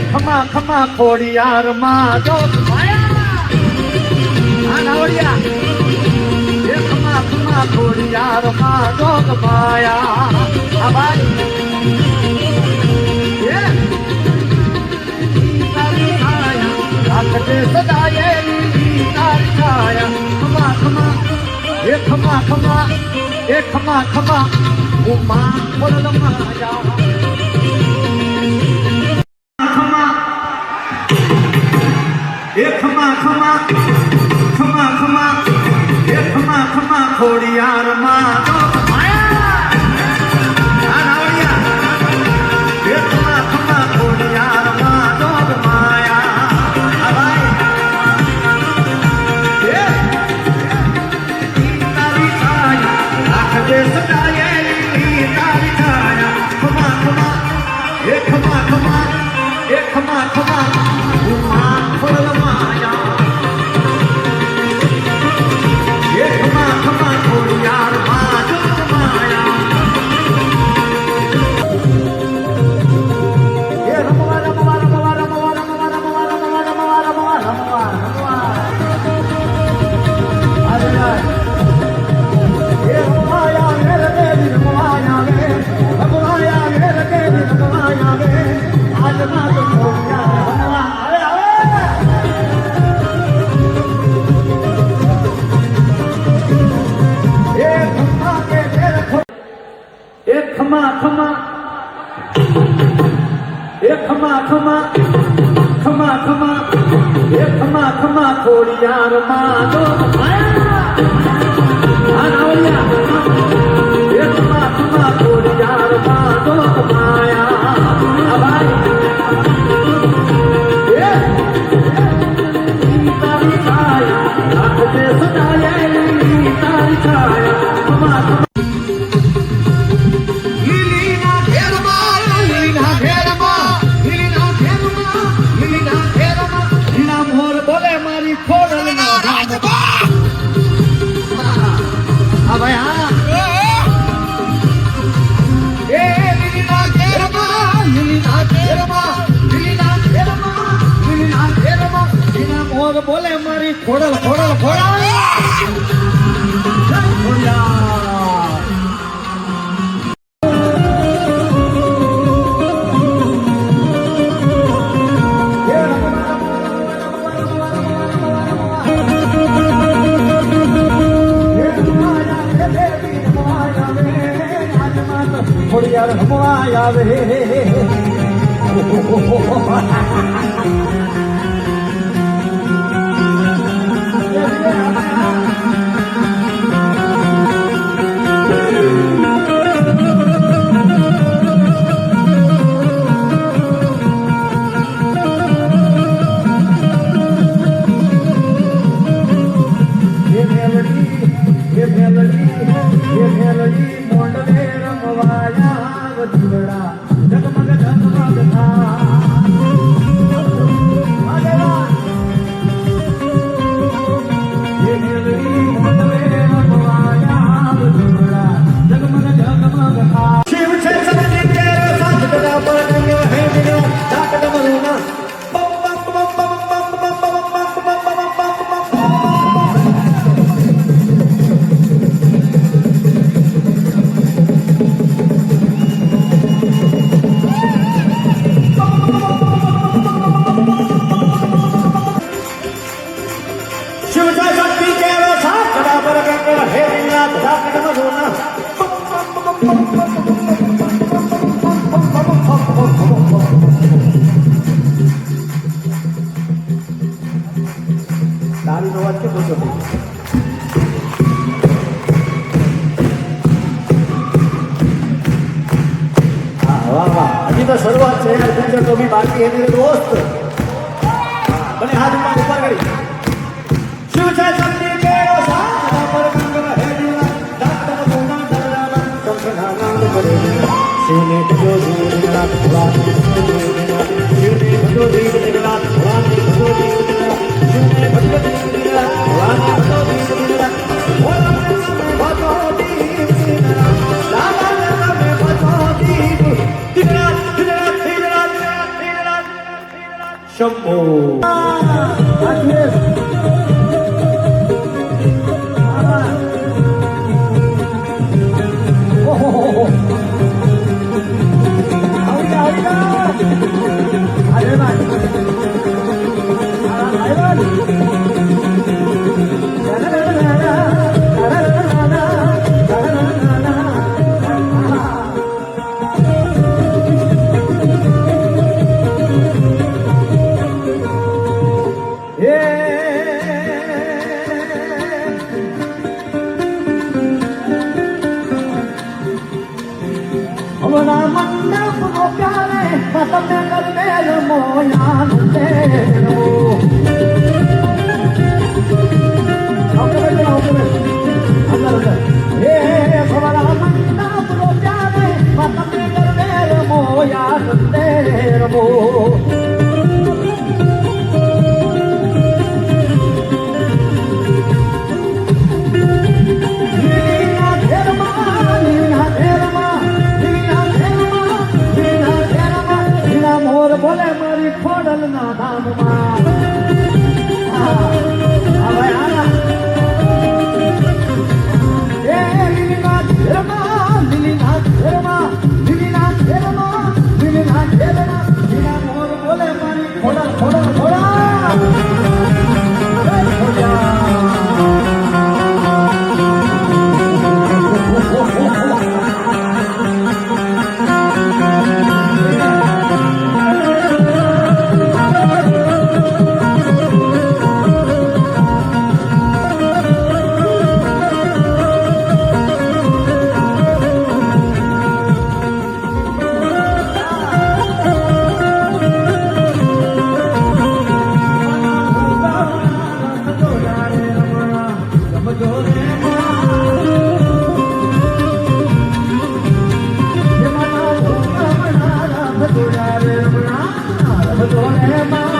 ખમા ખમા ખોડિયાર માં જોગ માયા આ નાવડિયા એ ખમા ખમા ખોડિયાર માં જોગ માયા આ ભાઈ એ તારી છાયા રાખજે સદાયેલી તારી છાયા ખમા ખમા એ ખમા ખમા એ ખમા ખમા ઉમા બોલ માયા ખમા ખમા ખમા ખમા એ ખમા ખમા ખોડિયાર માં જોગ માયા આ નાવડિયા એ ખમા ખમા ખોડિયાર માં જોગ માયા આ ભાઈ એ તારી છાયા રાખજે સદાયેલી તારી છાયા ખમા ખમા એ ખમા ખમા એ ખમા ખમા ઉમા બોલ માયા એ ખમા ખમા ખોડિયાર માં જોગ માયા એ રમવા રમવા રમવા રમવા રમવા રમવા રમવા રમવા રમવા રમવા રમવા અરે એ રમવાયા મેરે દેવી રમવાયા રે રમવાયા મેરે દેવી રમવાયા રે આજ માં તો ખોડિયાર રમવા ખમા ખમા એ ખમા ખમા ખમા ખમા એ ખમા ખમા ખોડિયાર માં જોગ માયા આ નાવડિયા એ ખમા ખમા ખોડિયાર માં જોગ માયા આ ભાઈ એ તારી છાયા રાખજે સદાયેલી તારી છાયા ખમા ખમા બોલે મારી ખોડલ ખોડલ ખોડા ખોડિયાર હમવા આવે તારીનો વાત કે પૂછો વાહ વાહ હજી તો શરૂઆત છે પિક્ચર તો બી બાકી है मेरे दोस्त बने हाथ ऊपर કરી शिव છે શક્તિ કેરો સાથ પર કંગન હે દીવા દાતન ગુના દરડા સંખના નામ કરે શિવને જો જીવના ભગવાન શિવને ભજો જીવના ભગવાન ભજો જીવના શિવને ભજો જીવના ભગવાન ભજો જીવના ભજો જીવના લાલા મે ભજો જીવના શંભો હમણાં મંડપ નો પ્યારે તમને કરમેલ મોયાન તેરો હે હમણાં મંડપ નો પ્યારે તમને કરમેલ મોયાન તેરો બોલે મારી ખોડલ ના ધામમાં લીલીના ઘેરમાં લીલા મોર બોલે મારી ખોડલ ખોડલ ખોડા Rama